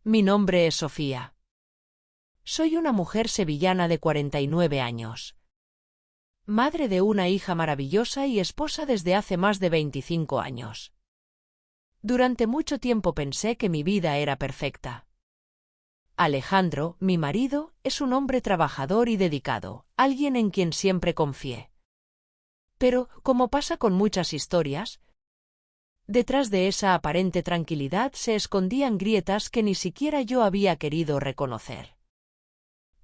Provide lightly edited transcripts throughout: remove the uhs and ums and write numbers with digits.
Mi nombre es Sofía. Soy una mujer sevillana de 49 años. Madre de una hija maravillosa y esposa desde hace más de 25 años. Durante mucho tiempo pensé que mi vida era perfecta. Alejandro, mi marido, es un hombre trabajador y dedicado, alguien en quien siempre confié. Pero, como pasa con muchas historias, detrás de esa aparente tranquilidad se escondían grietas que ni siquiera yo había querido reconocer.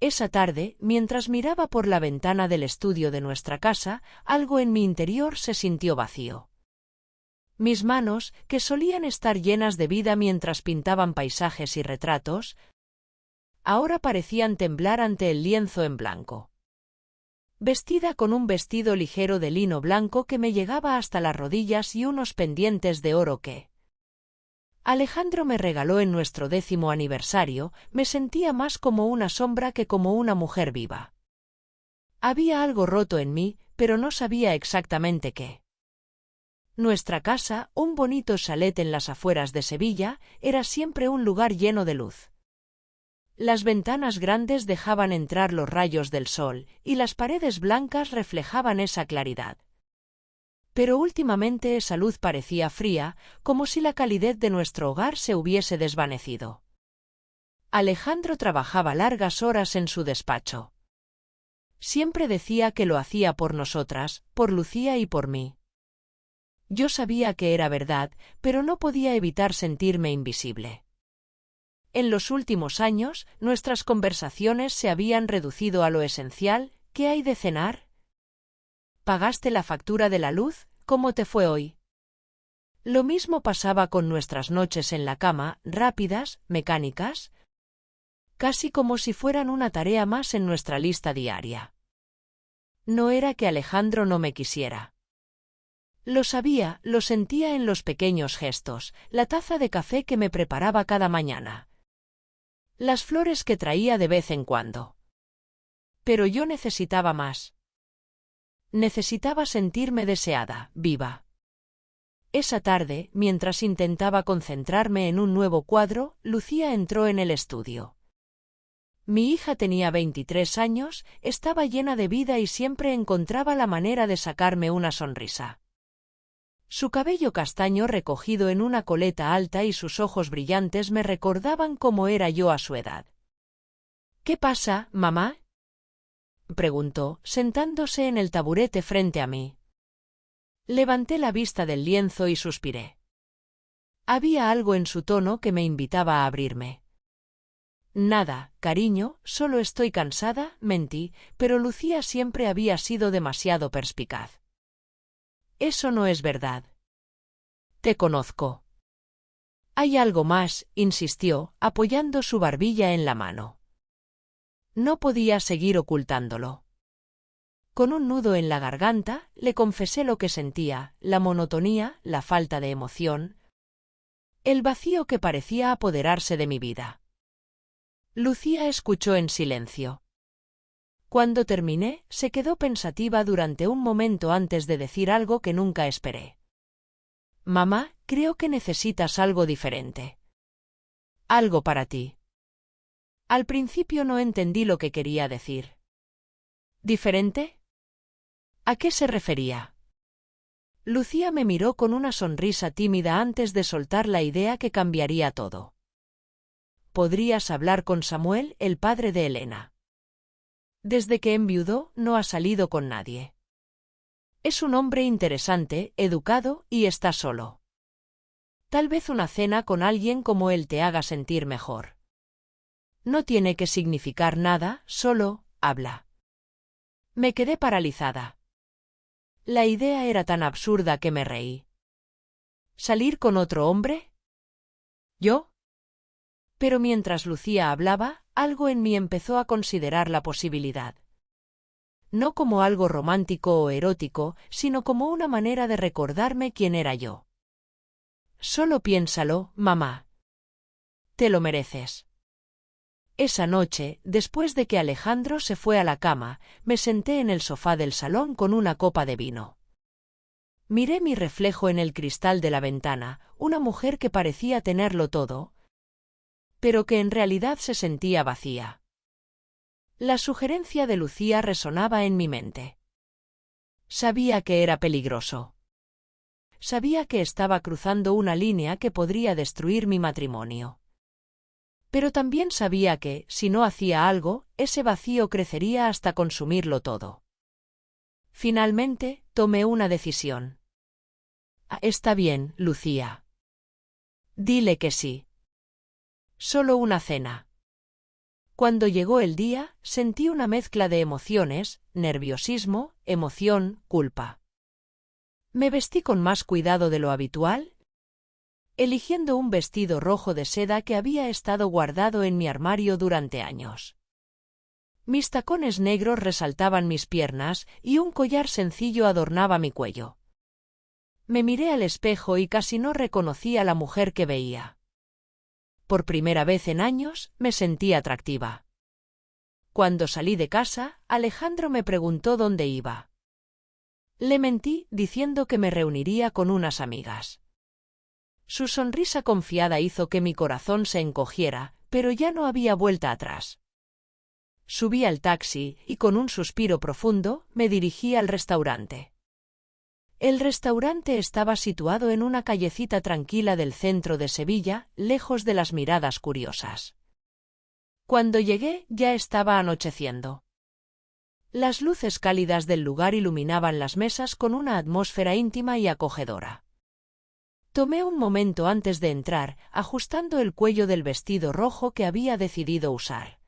Esa tarde, mientras miraba por la ventana del estudio de nuestra casa, algo en mi interior se sintió vacío. Mis manos, que solían estar llenas de vida mientras pintaban paisajes y retratos, ahora parecían temblar ante el lienzo en blanco. Vestida con un vestido ligero de lino blanco que me llegaba hasta las rodillas y unos pendientes de oro que Alejandro me regaló en nuestro 10º aniversario, me sentía más como una sombra que como una mujer viva. Había algo roto en mí, pero no sabía exactamente qué. Nuestra casa, un bonito chalet en las afueras de Sevilla, era siempre un lugar lleno de luz. Las ventanas grandes dejaban entrar los rayos del sol, y las paredes blancas reflejaban esa claridad. Pero últimamente esa luz parecía fría, como si la calidez de nuestro hogar se hubiese desvanecido. Alejandro trabajaba largas horas en su despacho. Siempre decía que lo hacía por nosotras, por Lucía y por mí. Yo sabía que era verdad, pero no podía evitar sentirme invisible. En los últimos años, nuestras conversaciones se habían reducido a lo esencial: ¿qué hay de cenar? ¿Pagaste la factura de la luz? ¿Cómo te fue hoy? Lo mismo pasaba con nuestras noches en la cama, rápidas, mecánicas, casi como si fueran una tarea más en nuestra lista diaria. No era que Alejandro no me quisiera. Lo sabía, lo sentía en los pequeños gestos, la taza de café que me preparaba cada mañana, las flores que traía de vez en cuando. Pero yo necesitaba más. Necesitaba sentirme deseada, viva. Esa tarde, mientras intentaba concentrarme en un nuevo cuadro, Lucía entró en el estudio. Mi hija tenía 23 años, estaba llena de vida y siempre encontraba la manera de sacarme una sonrisa. Su cabello castaño recogido en una coleta alta y sus ojos brillantes me recordaban cómo era yo a su edad. ¿Qué pasa, mamá?, preguntó, sentándose en el taburete frente a mí. Levanté la vista del lienzo y suspiré. Había algo en su tono que me invitaba a abrirme. Nada, cariño, solo estoy cansada, mentí, pero Lucía siempre había sido demasiado perspicaz. Eso no es verdad. Te conozco. Hay algo más, insistió, apoyando su barbilla en la mano. No podía seguir ocultándolo. Con un nudo en la garganta, le confesé lo que sentía: la monotonía, la falta de emoción, el vacío que parecía apoderarse de mi vida. Lucía escuchó en silencio. Cuando terminé, se quedó pensativa durante un momento antes de decir algo que nunca esperé. Mamá, creo que necesitas algo diferente. Algo para ti. Al principio no entendí lo que quería decir. ¿Diferente? ¿A qué se refería? Lucía me miró con una sonrisa tímida antes de soltar la idea que cambiaría todo. Podrías hablar con Samuel, el padre de Elena. Desde que enviudó, no ha salido con nadie. Es un hombre interesante, educado, y está solo. Tal vez una cena con alguien como él te haga sentir mejor. No tiene que significar nada, solo, habla. Me quedé paralizada. La idea era tan absurda que me reí. ¿Salir con otro hombre? ¿Yo? Pero mientras Lucía hablaba, algo en mí empezó a considerar la posibilidad. No como algo romántico o erótico, sino como una manera de recordarme quién era yo. Solo piénsalo, mamá. Te lo mereces. Esa noche, después de que Alejandro se fue a la cama, me senté en el sofá del salón con una copa de vino. Miré mi reflejo en el cristal de la ventana, una mujer que parecía tenerlo todo. pero que en realidad se sentía vacía. La sugerencia de Lucía resonaba en mi mente. Sabía que era peligroso. Sabía que estaba cruzando una línea que podría destruir mi matrimonio. Pero también sabía que, si no hacía algo, ese vacío crecería hasta consumirlo todo. Finalmente, tomé una decisión. Está bien, Lucía. Dile que sí. Solo una cena. Cuando llegó el día, sentí una mezcla de emociones, nerviosismo, emoción, culpa. Me vestí con más cuidado de lo habitual, eligiendo un vestido rojo de seda que había estado guardado en mi armario durante años. Mis tacones negros resaltaban mis piernas y un collar sencillo adornaba mi cuello. Me miré al espejo y casi no reconocí a la mujer que veía. Por primera vez en años, me sentí atractiva. Cuando salí de casa, Alejandro me preguntó dónde iba. Le mentí diciendo que me reuniría con unas amigas. Su sonrisa confiada hizo que mi corazón se encogiera, pero ya no había vuelta atrás. Subí al taxi y con un suspiro profundo me dirigí al restaurante. El restaurante estaba situado en una callecita tranquila del centro de Sevilla, lejos de las miradas curiosas. Cuando llegué ya estaba anocheciendo. Las luces cálidas del lugar iluminaban las mesas con una atmósfera íntima y acogedora. Tomé un momento antes de entrar, ajustando el cuello del vestido rojo que había decidido usar.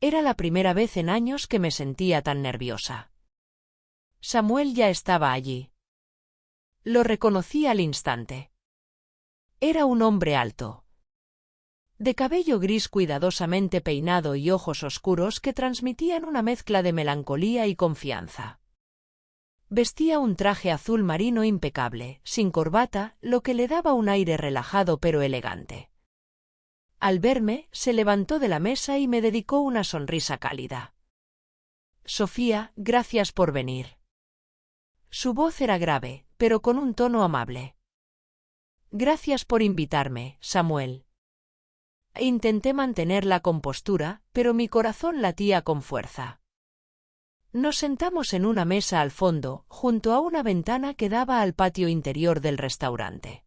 Era la primera vez en años que me sentía tan nerviosa. Samuel ya estaba allí. Lo reconocí al instante. Era un hombre alto, de cabello gris cuidadosamente peinado y ojos oscuros que transmitían una mezcla de melancolía y confianza. Vestía un traje azul marino impecable, sin corbata, lo que le daba un aire relajado pero elegante. Al verme, se levantó de la mesa y me dedicó una sonrisa cálida. Sofía, gracias por venir. Su voz era grave, pero con un tono amable. Gracias por invitarme, Samuel. Intenté mantener la compostura, pero mi corazón latía con fuerza. Nos sentamos en una mesa al fondo, junto a una ventana que daba al patio interior del restaurante.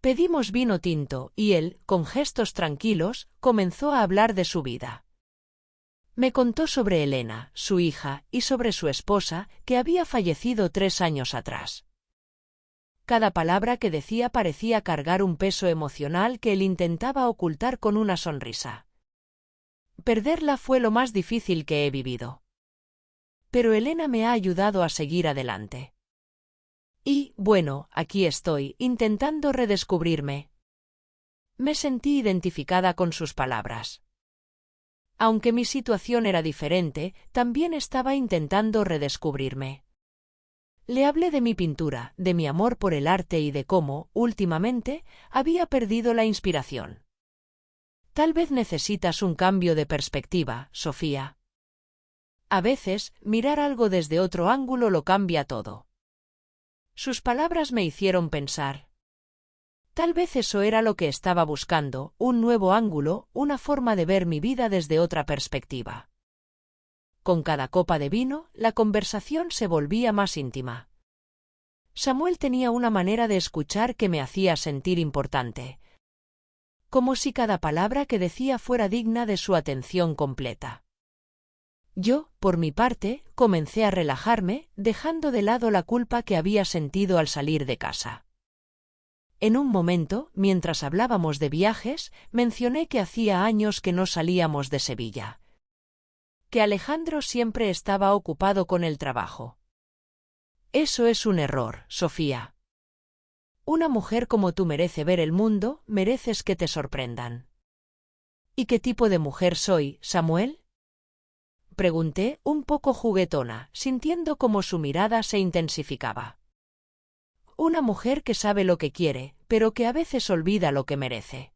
Pedimos vino tinto y él, con gestos tranquilos, comenzó a hablar de su vida. Me contó sobre Elena, su hija, y sobre su esposa, que había fallecido 3 años atrás. Cada palabra que decía parecía cargar un peso emocional que él intentaba ocultar con una sonrisa. Perderla fue lo más difícil que he vivido. Pero Elena me ha ayudado a seguir adelante. Y, bueno, aquí estoy, intentando redescubrirme. Me sentí identificada con sus palabras. Aunque mi situación era diferente, también estaba intentando redescubrirme. Le hablé de mi pintura, de mi amor por el arte y de cómo, últimamente, había perdido la inspiración. Tal vez necesitas un cambio de perspectiva, Sofía. A veces, mirar algo desde otro ángulo lo cambia todo. Sus palabras me hicieron pensar. Tal vez eso era lo que estaba buscando, un nuevo ángulo, una forma de ver mi vida desde otra perspectiva. Con cada copa de vino, la conversación se volvía más íntima. Samuel tenía una manera de escuchar que me hacía sentir importante. Como si cada palabra que decía fuera digna de su atención completa. Yo, por mi parte, comencé a relajarme, dejando de lado la culpa que había sentido al salir de casa. En un momento, mientras hablábamos de viajes, mencioné que hacía años que no salíamos de Sevilla. Que Alejandro siempre estaba ocupado con el trabajo. Eso es un error, Sofía. Una mujer como tú merece ver el mundo, mereces que te sorprendan. ¿Y qué tipo de mujer soy, Samuel? Pregunté, un poco juguetona, sintiendo cómo su mirada se intensificaba. Una mujer que sabe lo que quiere, pero que a veces olvida lo que merece.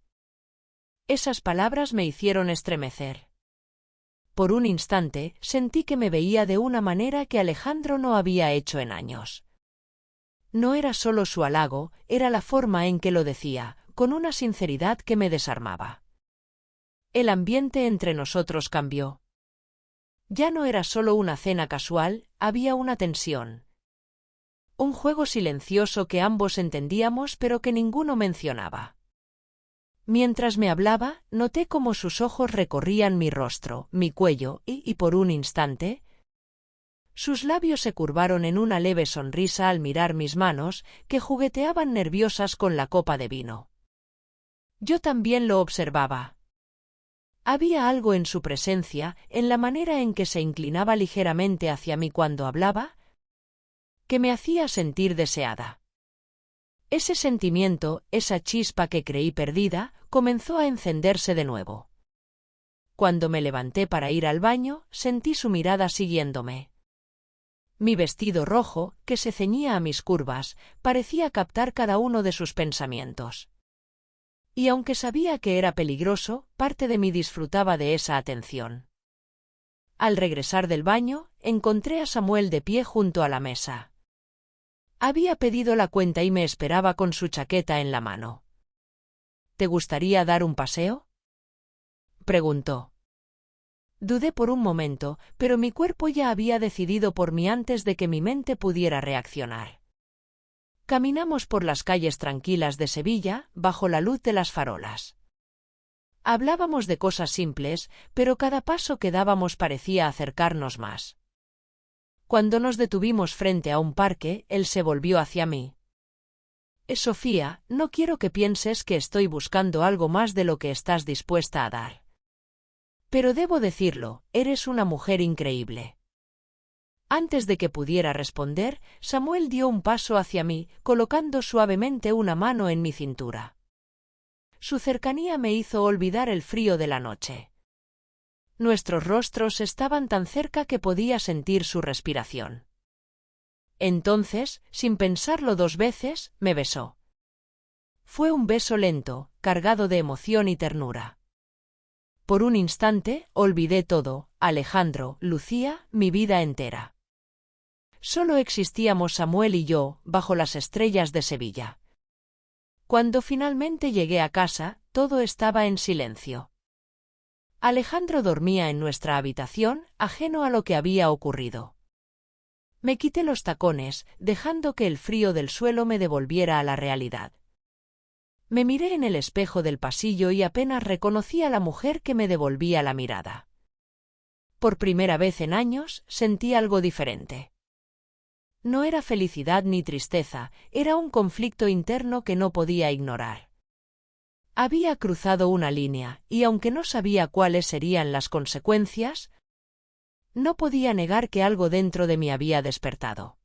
Esas palabras me hicieron estremecer. Por un instante, sentí que me veía de una manera que Alejandro no había hecho en años. No era solo su halago, era la forma en que lo decía, con una sinceridad que me desarmaba. El ambiente entre nosotros cambió. Ya no era solo una cena casual, había una tensión. Un juego silencioso que ambos entendíamos pero que ninguno mencionaba. Mientras me hablaba, noté cómo sus ojos recorrían mi rostro, mi cuello, y por un instante, sus labios se curvaron en una leve sonrisa al mirar mis manos, que jugueteaban nerviosas con la copa de vino. Yo también lo observaba. Había algo en su presencia, en la manera en que se inclinaba ligeramente hacia mí cuando hablaba, que me hacía sentir deseada. Ese sentimiento, esa chispa que creí perdida, comenzó a encenderse de nuevo. Cuando me levanté para ir al baño, sentí su mirada siguiéndome. Mi vestido rojo, que se ceñía a mis curvas, parecía captar cada uno de sus pensamientos. Y aunque sabía que era peligroso, parte de mí disfrutaba de esa atención. Al regresar del baño, encontré a Samuel de pie junto a la mesa. Había pedido la cuenta y me esperaba con su chaqueta en la mano. ¿Te gustaría dar un paseo?, preguntó. Dudé por un momento, pero mi cuerpo ya había decidido por mí antes de que mi mente pudiera reaccionar. Caminamos por las calles tranquilas de Sevilla, bajo la luz de las farolas. Hablábamos de cosas simples, pero cada paso que dábamos parecía acercarnos más. Cuando nos detuvimos frente a un parque, él se volvió hacia mí. Sofía, no quiero que pienses que estoy buscando algo más de lo que estás dispuesta a dar. Pero debo decirlo, eres una mujer increíble. Antes de que pudiera responder, Samuel dio un paso hacia mí, colocando suavemente una mano en mi cintura. Su cercanía me hizo olvidar el frío de la noche. Nuestros rostros estaban tan cerca que podía sentir su respiración. Entonces, sin pensarlo dos veces, me besó. Fue un beso lento, cargado de emoción y ternura. Por un instante, olvidé todo, Alejandro, Lucía, mi vida entera. Solo existíamos Samuel y yo, bajo las estrellas de Sevilla. Cuando finalmente llegué a casa, todo estaba en silencio. Alejandro dormía en nuestra habitación, ajeno a lo que había ocurrido. Me quité los tacones, dejando que el frío del suelo me devolviera a la realidad. Me miré en el espejo del pasillo y apenas reconocí a la mujer que me devolvía la mirada. Por primera vez en años, sentí algo diferente. No era felicidad ni tristeza, era un conflicto interno que no podía ignorar. Había cruzado una línea, y aunque no sabía cuáles serían las consecuencias, no podía negar que algo dentro de mí había despertado.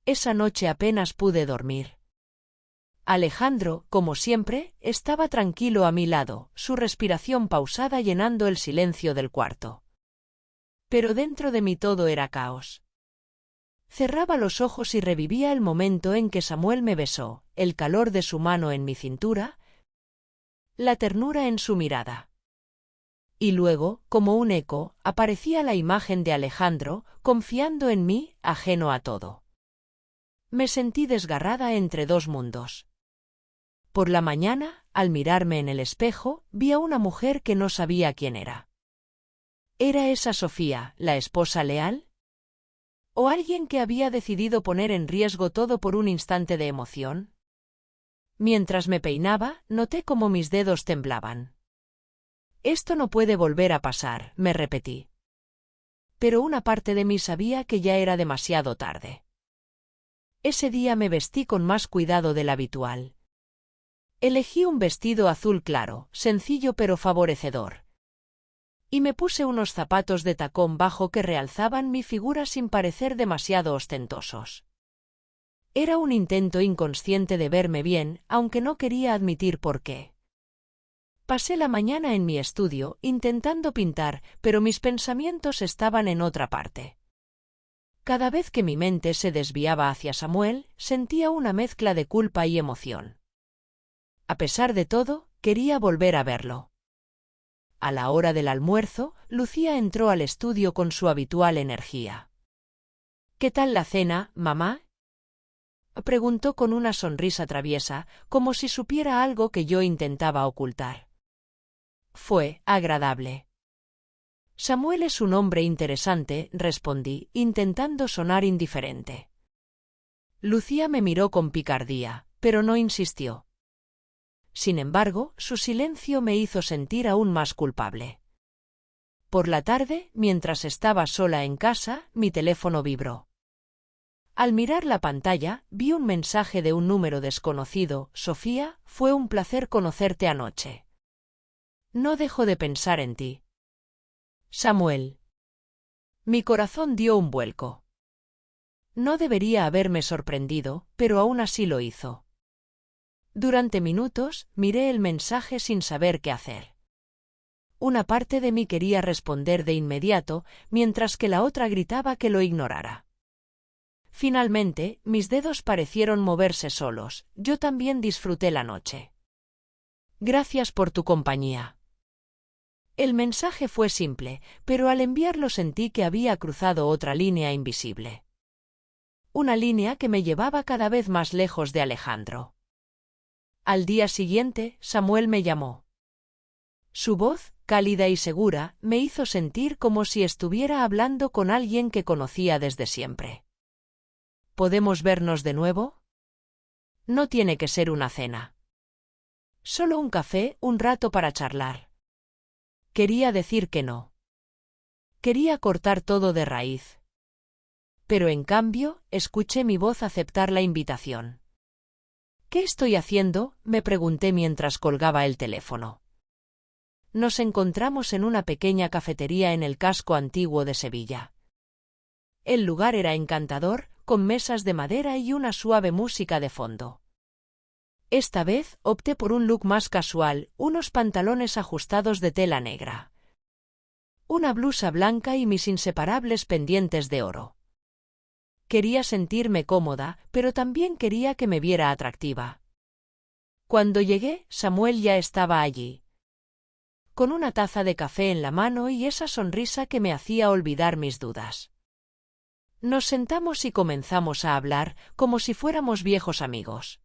Esa noche apenas pude dormir. Alejandro, como siempre, estaba tranquilo a mi lado, su respiración pausada llenando el silencio del cuarto. Pero dentro de mí todo era caos. Cerraba los ojos y revivía el momento en que Samuel me besó, el calor de su mano en mi cintura, la ternura en su mirada. Y luego, como un eco, aparecía la imagen de Alejandro, confiando en mí, ajeno a todo. Me sentí desgarrada entre dos mundos. Por la mañana, al mirarme en el espejo, vi a una mujer que no sabía quién era. ¿Era esa Sofía, la esposa leal? ¿O alguien que había decidido poner en riesgo todo por un instante de emoción? Mientras me peinaba, noté cómo mis dedos temblaban. Esto no puede volver a pasar, me repetí. Pero una parte de mí sabía que ya era demasiado tarde. Ese día me vestí con más cuidado del habitual. Elegí un vestido azul claro, sencillo pero favorecedor. Y me puse unos zapatos de tacón bajo que realzaban mi figura sin parecer demasiado ostentosos. Era un intento inconsciente de verme bien, aunque no quería admitir por qué. Pasé la mañana en mi estudio, intentando pintar, pero mis pensamientos estaban en otra parte. Cada vez que mi mente se desviaba hacia Samuel, sentía una mezcla de culpa y emoción. A pesar de todo, quería volver a verlo. A la hora del almuerzo, Lucía entró al estudio con su habitual energía. ¿Qué tal la cena, mamá?, preguntó con una sonrisa traviesa, como si supiera algo que yo intentaba ocultar. Fue agradable. Samuel es un hombre interesante, respondí, intentando sonar indiferente. Lucía me miró con picardía, pero no insistió. Sin embargo, su silencio me hizo sentir aún más culpable. Por la tarde, mientras estaba sola en casa, mi teléfono vibró. Al mirar la pantalla, vi un mensaje de un número desconocido. Sofía, fue un placer conocerte anoche. No dejo de pensar en ti. Samuel. Mi corazón dio un vuelco. No debería haberme sorprendido, pero aún así lo hizo. Durante minutos, miré el mensaje sin saber qué hacer. Una parte de mí quería responder de inmediato, mientras que la otra gritaba que lo ignorara. Finalmente, mis dedos parecieron moverse solos. Yo también disfruté la noche. Gracias por tu compañía. El mensaje fue simple, pero al enviarlo sentí que había cruzado otra línea invisible. Una línea que me llevaba cada vez más lejos de Alejandro. Al día siguiente, Samuel me llamó. Su voz, cálida y segura, me hizo sentir como si estuviera hablando con alguien que conocía desde siempre. ¿Podemos vernos de nuevo? No tiene que ser una cena. Solo un café, un rato para charlar. Quería decir que no. Quería cortar todo de raíz. Pero en cambio, escuché mi voz aceptar la invitación. ¿Qué estoy haciendo?, me pregunté mientras colgaba el teléfono. Nos encontramos en una pequeña cafetería en el casco antiguo de Sevilla. El lugar era encantador, con mesas de madera y una suave música de fondo. Esta vez opté por un look más casual, unos pantalones ajustados de tela negra, una blusa blanca y mis inseparables pendientes de oro. Quería sentirme cómoda, pero también quería que me viera atractiva. Cuando llegué, Samuel ya estaba allí, con una taza de café en la mano y esa sonrisa que me hacía olvidar mis dudas. Nos sentamos y comenzamos a hablar, como si fuéramos viejos amigos.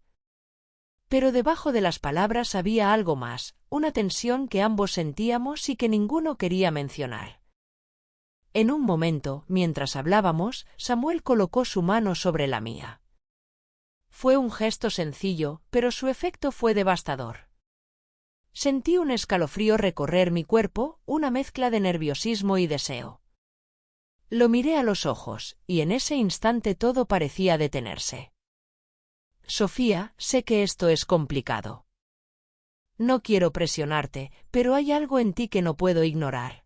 Pero debajo de las palabras había algo más, una tensión que ambos sentíamos y que ninguno quería mencionar. En un momento, mientras hablábamos, Samuel colocó su mano sobre la mía. Fue un gesto sencillo, pero su efecto fue devastador. Sentí un escalofrío recorrer mi cuerpo, una mezcla de nerviosismo y deseo. Lo miré a los ojos, y en ese instante todo parecía detenerse. Sofía, sé que esto es complicado. No quiero presionarte, pero hay algo en ti que no puedo ignorar.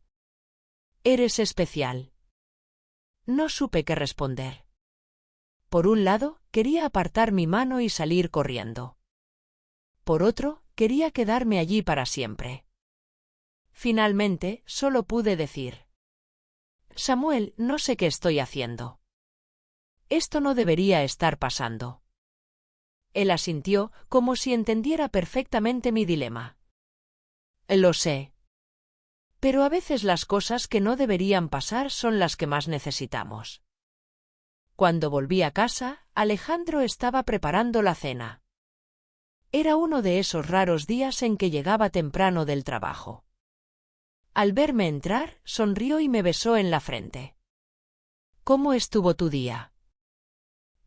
Eres especial. No supe qué responder. Por un lado, quería apartar mi mano y salir corriendo. Por otro, quería quedarme allí para siempre. Finalmente, solo pude decir: Samuel, no sé qué estoy haciendo. Esto no debería estar pasando. Él asintió, como si entendiera perfectamente mi dilema. Lo sé. Pero a veces las cosas que no deberían pasar son las que más necesitamos. Cuando volví a casa, Alejandro estaba preparando la cena. Era uno de esos raros días en que llegaba temprano del trabajo. Al verme entrar, sonrió y me besó en la frente. ¿Cómo estuvo tu día?,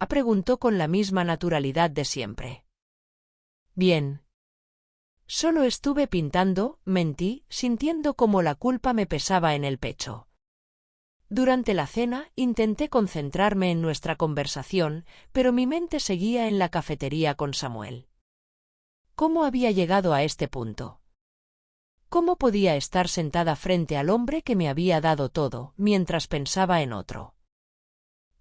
preguntó con la misma naturalidad de siempre. Bien. Solo estuve pintando, mentí, sintiendo cómo la culpa me pesaba en el pecho. Durante la cena, intenté concentrarme en nuestra conversación, pero mi mente seguía en la cafetería con Samuel. ¿Cómo había llegado a este punto? ¿Cómo podía estar sentada frente al hombre que me había dado todo, mientras pensaba en otro?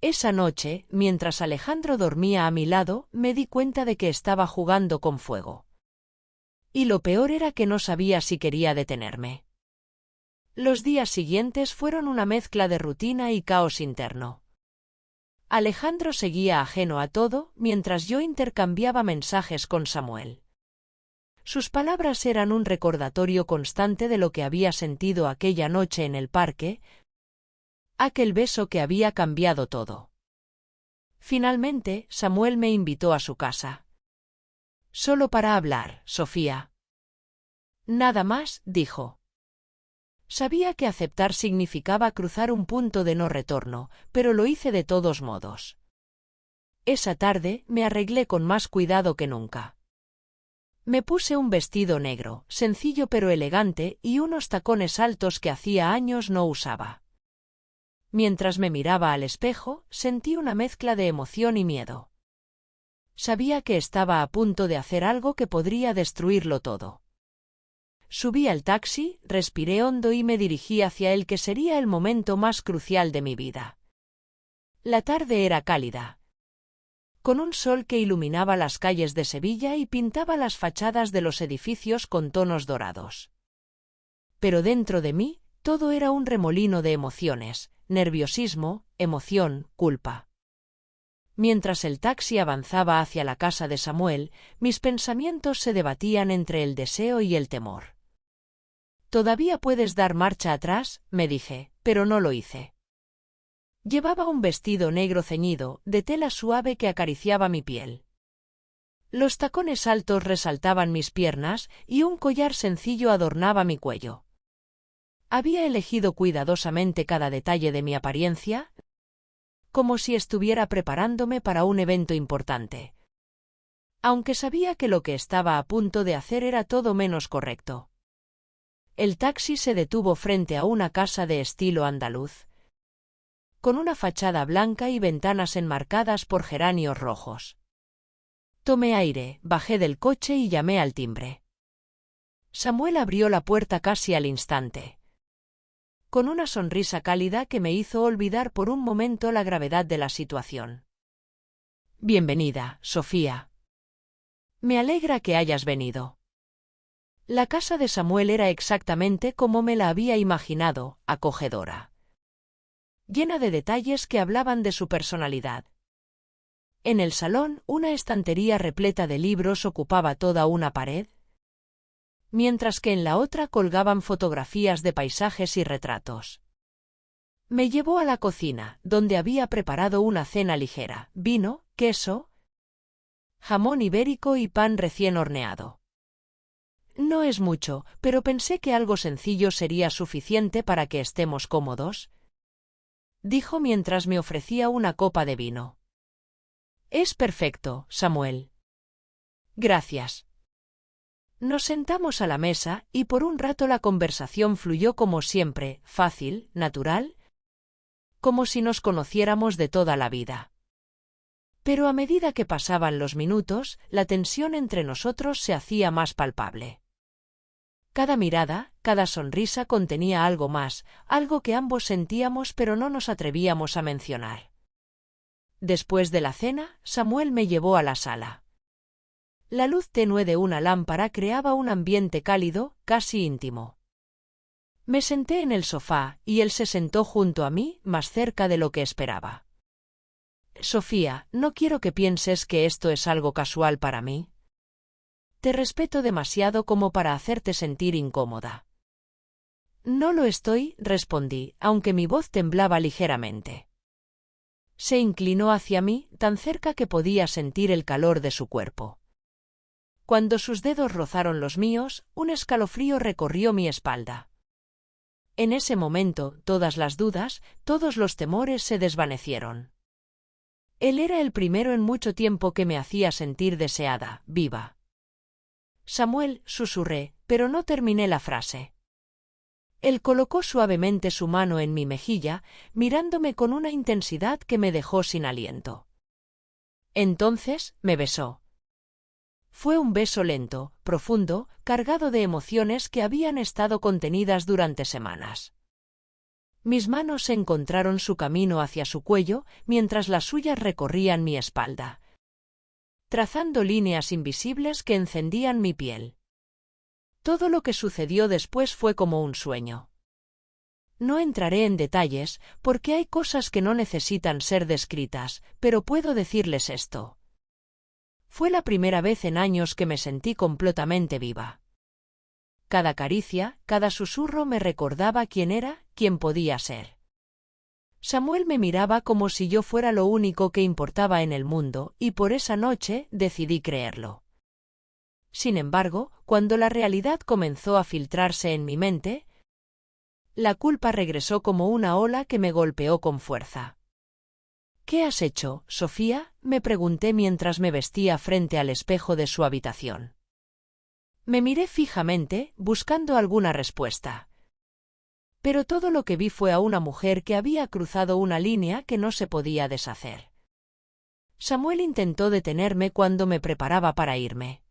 Esa noche, mientras Alejandro dormía a mi lado, me di cuenta de que estaba jugando con fuego. Y lo peor era que no sabía si quería detenerme. Los días siguientes fueron una mezcla de rutina y caos interno. Alejandro seguía ajeno a todo, mientras yo intercambiaba mensajes con Samuel. Sus palabras eran un recordatorio constante de lo que había sentido aquella noche en el parque, aquel beso que había cambiado todo. Finalmente, Samuel me invitó a su casa. Solo para hablar, Sofía. Nada más, dijo. Sabía que aceptar significaba cruzar un punto de no retorno, pero lo hice de todos modos. Esa tarde me arreglé con más cuidado que nunca. Me puse un vestido negro, sencillo pero elegante, y unos tacones altos que hacía años no usaba. Mientras me miraba al espejo, sentí una mezcla de emoción y miedo. Sabía que estaba a punto de hacer algo que podría destruirlo todo. Subí al taxi, respiré hondo y me dirigí hacia el que sería el momento más crucial de mi vida. La tarde era cálida, con un sol que iluminaba las calles de Sevilla y pintaba las fachadas de los edificios con tonos dorados. Pero dentro de mí, todo era un remolino de emociones, nerviosismo, emoción, culpa. Mientras el taxi avanzaba hacia la casa de Samuel, mis pensamientos se debatían entre el deseo y el temor. «Todavía puedes dar marcha atrás», me dije, pero no lo hice. Llevaba un vestido negro ceñido, de tela suave que acariciaba mi piel. Los tacones altos resaltaban mis piernas y un collar sencillo adornaba mi cuello. Había elegido cuidadosamente cada detalle de mi apariencia, como si estuviera preparándome para un evento importante. Aunque sabía que lo que estaba a punto de hacer era todo menos correcto. El taxi se detuvo frente a una casa de estilo andaluz, con una fachada blanca y ventanas enmarcadas por geranios rojos. Tomé aire, bajé del coche y llamé al timbre. Samuel abrió la puerta casi al instante, con una sonrisa cálida que me hizo olvidar por un momento la gravedad de la situación. «Bienvenida, Sofía. Me alegra que hayas venido». La casa de Samuel era exactamente como me la había imaginado, acogedora, llena de detalles que hablaban de su personalidad. En el salón, una estantería repleta de libros ocupaba toda una pared, mientras que en la otra colgaban fotografías de paisajes y retratos. Me llevó a la cocina, donde había preparado una cena ligera: vino, queso, jamón ibérico y pan recién horneado. No es mucho, pero pensé que algo sencillo sería suficiente para que estemos cómodos, dijo mientras me ofrecía una copa de vino. «Es perfecto, Samuel». «Gracias». Nos sentamos a la mesa y por un rato la conversación fluyó como siempre, fácil, natural, como si nos conociéramos de toda la vida. Pero a medida que pasaban los minutos, la tensión entre nosotros se hacía más palpable. Cada mirada, cada sonrisa contenía algo más, algo que ambos sentíamos pero no nos atrevíamos a mencionar. Después de la cena, Samuel me llevó a la sala. La luz tenue de una lámpara creaba un ambiente cálido, casi íntimo. Me senté en el sofá, y él se sentó junto a mí, más cerca de lo que esperaba. «Sofía, no quiero que pienses que esto es algo casual para mí. Te respeto demasiado como para hacerte sentir incómoda». «No lo estoy», respondí, aunque mi voz temblaba ligeramente. Se inclinó hacia mí, tan cerca que podía sentir el calor de su cuerpo. Cuando sus dedos rozaron los míos, un escalofrío recorrió mi espalda. En ese momento, todas las dudas, todos los temores se desvanecieron. Él era el primero en mucho tiempo que me hacía sentir deseada, viva. «Samuel», susurré, pero no terminé la frase. Él colocó suavemente su mano en mi mejilla, mirándome con una intensidad que me dejó sin aliento. Entonces, me besó. Fue un beso lento, profundo, cargado de emociones que habían estado contenidas durante semanas. Mis manos encontraron su camino hacia su cuello, mientras las suyas recorrían mi espalda, trazando líneas invisibles que encendían mi piel. Todo lo que sucedió después fue como un sueño. No entraré en detalles, porque hay cosas que no necesitan ser descritas, pero puedo decirles esto. Fue la primera vez en años que me sentí completamente viva. Cada caricia, cada susurro me recordaba quién era, quién podía ser. Samuel me miraba como si yo fuera lo único que importaba en el mundo, y por esa noche decidí creerlo. Sin embargo, cuando la realidad comenzó a filtrarse en mi mente, La culpa regresó como una ola que me golpeó con fuerza. ¿Qué has hecho, Sofía?, me pregunté mientras me vestía frente al espejo de su habitación. Me miré fijamente, buscando alguna respuesta. Pero todo lo que vi fue a una mujer que había cruzado una línea que no se podía deshacer. Samuel intentó detenerme cuando me preparaba para irme.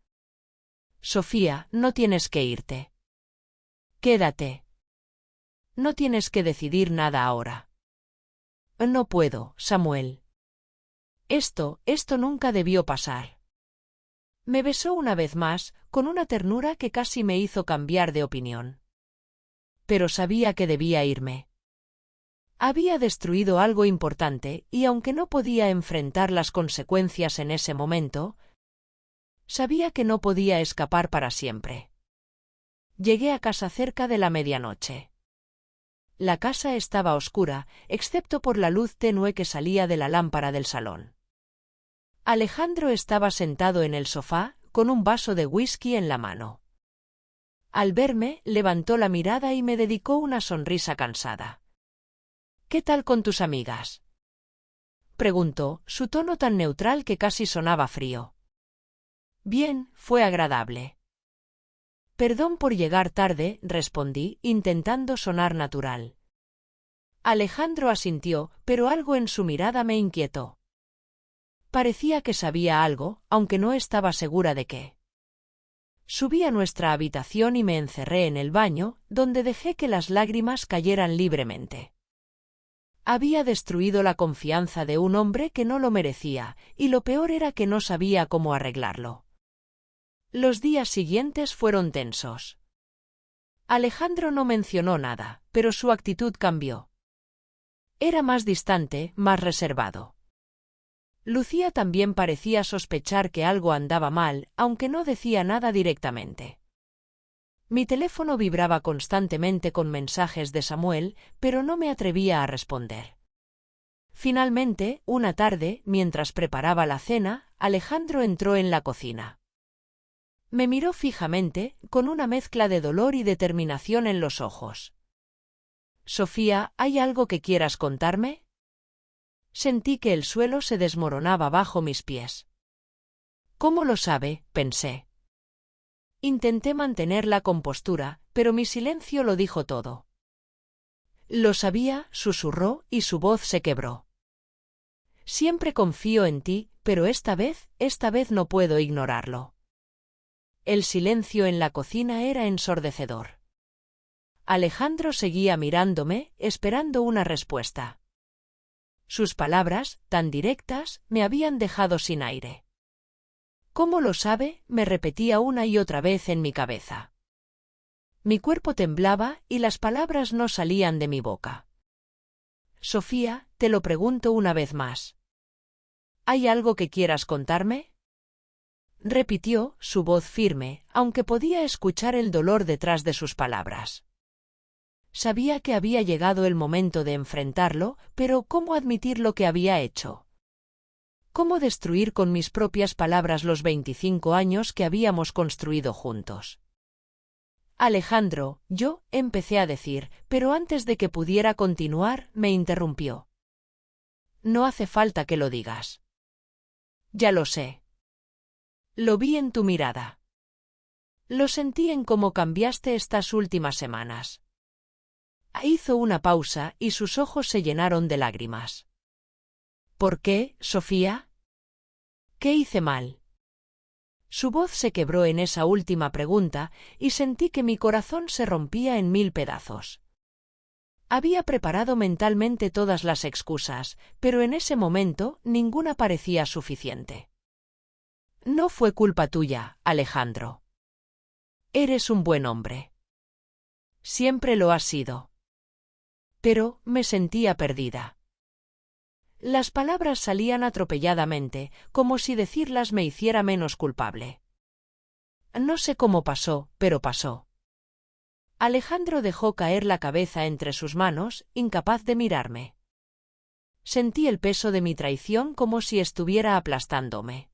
Sofía, no tienes que irte. Quédate. No tienes que decidir nada ahora. No puedo, Samuel. Esto nunca debió pasar. Me besó una vez más, con una ternura que casi me hizo cambiar de opinión. Pero sabía que debía irme. Había destruido algo importante y aunque no podía enfrentar las consecuencias en ese momento, sabía que no podía escapar para siempre. Llegué a casa cerca de la medianoche. La casa estaba oscura, excepto por la luz tenue que salía de la lámpara del salón. Alejandro estaba sentado en el sofá, con un vaso de whisky en la mano. Al verme, levantó la mirada y me dedicó una sonrisa cansada. «¿Qué tal con tus amigas?», preguntó, su tono tan neutral que casi sonaba frío. «Bien, fue agradable». «Perdón por llegar tarde», respondí, intentando sonar natural. Alejandro asintió, pero algo en su mirada me inquietó. Parecía que sabía algo, aunque no estaba segura de qué. Subí a nuestra habitación y me encerré en el baño, donde dejé que las lágrimas cayeran libremente. Había destruido la confianza de un hombre que no lo merecía, y lo peor era que no sabía cómo arreglarlo. Los días siguientes fueron tensos. Alejandro no mencionó nada, pero su actitud cambió. Era más distante, más reservado. Lucía también parecía sospechar que algo andaba mal, aunque no decía nada directamente. Mi teléfono vibraba constantemente con mensajes de Samuel, pero no me atrevía a responder. Finalmente, una tarde, mientras preparaba la cena, Alejandro entró en la cocina. Me miró fijamente, con una mezcla de dolor y determinación en los ojos. «Sofía, ¿hay algo que quieras contarme?». Sentí que el suelo se desmoronaba bajo mis pies. «¿Cómo lo sabe?», pensé. Intenté mantener la compostura, pero mi silencio lo dijo todo. «Lo sabía», susurró, y su voz se quebró. «Siempre confío en ti, pero esta vez no puedo ignorarlo». El silencio en la cocina era ensordecedor. Alejandro seguía mirándome, esperando una respuesta. Sus palabras, tan directas, me habían dejado sin aire. «¿Cómo lo sabe?», me repetía una y otra vez en mi cabeza. Mi cuerpo temblaba y las palabras no salían de mi boca. «Sofía, te lo pregunto una vez más. ¿Hay algo que quieras contarme?», repitió, su voz firme, aunque podía escuchar el dolor detrás de sus palabras. Sabía que había llegado el momento de enfrentarlo, pero ¿cómo admitir lo que había hecho? ¿Cómo destruir con mis propias palabras los 25 años que habíamos construido juntos? «Alejandro», yo empecé a decir, pero antes de que pudiera continuar, me interrumpió. «No hace falta que lo digas». «Ya lo sé. Lo vi en tu mirada. Lo sentí en cómo cambiaste estas últimas semanas». Hizo una pausa y sus ojos se llenaron de lágrimas. «¿Por qué, Sofía? ¿Qué hice mal?». Su voz se quebró en esa última pregunta y sentí que mi corazón se rompía en 1000 pedazos. Había preparado mentalmente todas las excusas, pero en ese momento ninguna parecía suficiente. «No fue culpa tuya, Alejandro. Eres un buen hombre. Siempre lo has sido». Pero me sentía perdida. Las palabras salían atropelladamente, como si decirlas me hiciera menos culpable. No sé cómo pasó, pero pasó. Alejandro dejó caer la cabeza entre sus manos, incapaz de mirarme. Sentí el peso de mi traición como si estuviera aplastándome.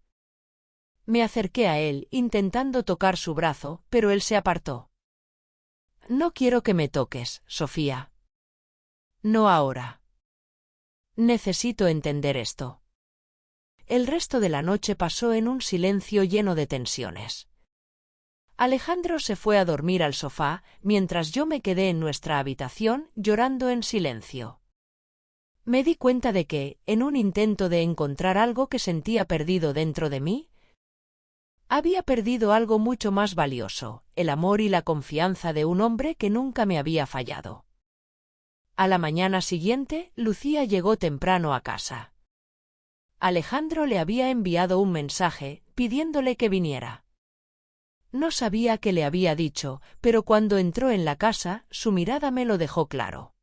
Me acerqué a él, intentando tocar su brazo, pero él se apartó. No quiero que me toques, Sofía. No ahora. Necesito entender esto. El resto de la noche pasó en un silencio lleno de tensiones. Alejandro se fue a dormir al sofá, mientras yo me quedé en nuestra habitación llorando en silencio. Me di cuenta de que, en un intento de encontrar algo que sentía perdido dentro de mí, había perdido algo mucho más valioso, el amor y la confianza de un hombre que nunca me había fallado. A la mañana siguiente, Lucía llegó temprano a casa. Alejandro le había enviado un mensaje, pidiéndole que viniera. No sabía qué le había dicho, pero cuando entró en la casa, su mirada me lo dejó claro.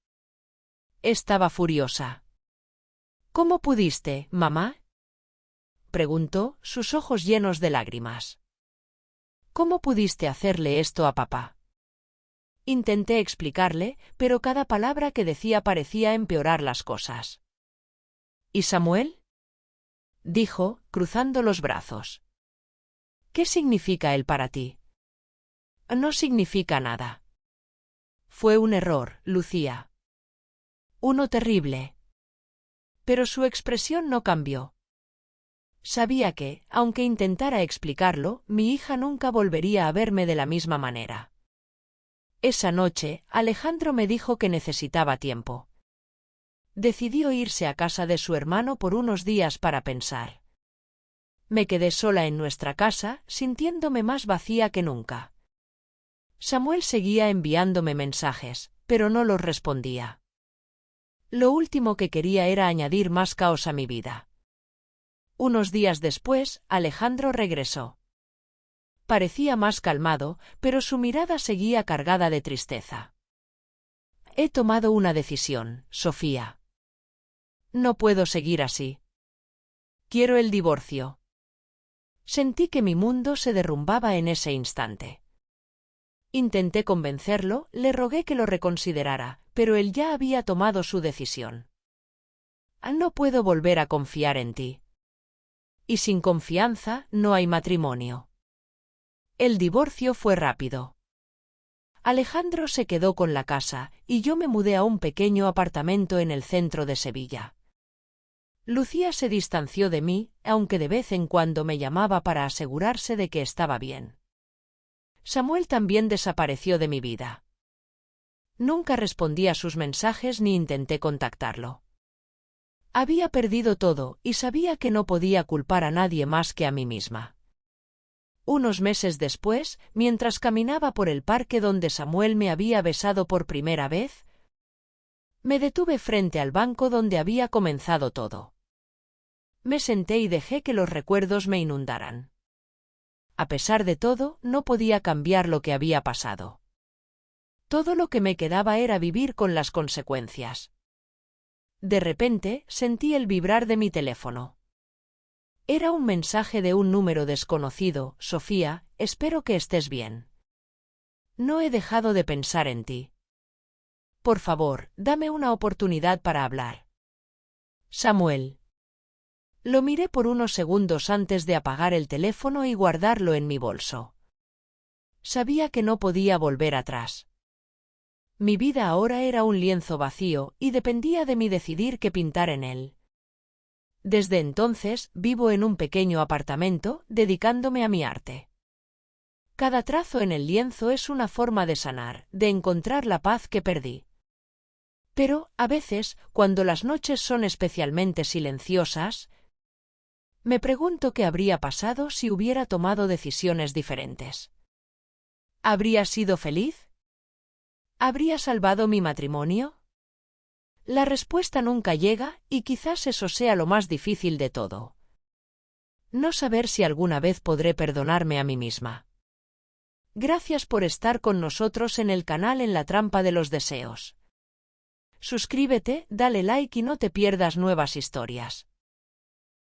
Estaba furiosa. ¿Cómo pudiste, mamá?, preguntó, sus ojos llenos de lágrimas. ¿Cómo pudiste hacerle esto a papá? Intenté explicarle, pero cada palabra que decía parecía empeorar las cosas. ¿Y Samuel?, dijo, cruzando los brazos. ¿Qué significa él para ti? No significa nada. Fue un error, Lucía. Uno terrible. Pero su expresión no cambió. Sabía que, aunque intentara explicarlo, mi hija nunca volvería a verme de la misma manera. Esa noche, Alejandro me dijo que necesitaba tiempo. Decidió irse a casa de su hermano por unos días para pensar. Me quedé sola en nuestra casa, sintiéndome más vacía que nunca. Samuel seguía enviándome mensajes, pero no los respondía. Lo último que quería era añadir más caos a mi vida. Unos días después, Alejandro regresó. Parecía más calmado, pero su mirada seguía cargada de tristeza. He tomado una decisión, Sofía. No puedo seguir así. Quiero el divorcio. Sentí que mi mundo se derrumbaba en ese instante. Intenté convencerlo, le rogué que lo reconsiderara, pero él ya había tomado su decisión. No puedo volver a confiar en ti. Y sin confianza no hay matrimonio. El divorcio fue rápido. Alejandro se quedó con la casa, y yo me mudé a un pequeño apartamento en el centro de Sevilla. Lucía se distanció de mí, aunque de vez en cuando me llamaba para asegurarse de que estaba bien. Samuel también desapareció de mi vida. Nunca respondí a sus mensajes ni intenté contactarlo. Había perdido todo, y sabía que no podía culpar a nadie más que a mí misma. Unos meses después, mientras caminaba por el parque donde Samuel me había besado por primera vez, me detuve frente al banco donde había comenzado todo. Me senté y dejé que los recuerdos me inundaran. A pesar de todo, no podía cambiar lo que había pasado. Todo lo que me quedaba era vivir con las consecuencias. De repente, sentí el vibrar de mi teléfono. Era un mensaje de un número desconocido. Sofía, espero que estés bien. No he dejado de pensar en ti. Por favor, dame una oportunidad para hablar. Samuel. Lo miré por unos segundos antes de apagar el teléfono y guardarlo en mi bolso. Sabía que no podía volver atrás. Mi vida ahora era un lienzo vacío, y dependía de mí decidir qué pintar en él. Desde entonces, vivo en un pequeño apartamento, dedicándome a mi arte. Cada trazo en el lienzo es una forma de sanar, de encontrar la paz que perdí. Pero, a veces, cuando las noches son especialmente silenciosas, me pregunto qué habría pasado si hubiera tomado decisiones diferentes. ¿Habría sido feliz? ¿Habría salvado mi matrimonio? La respuesta nunca llega, y quizás eso sea lo más difícil de todo. No saber si alguna vez podré perdonarme a mí misma. Gracias por estar con nosotros en el canal En la Trampa de los Deseos. Suscríbete, dale like y no te pierdas nuevas historias.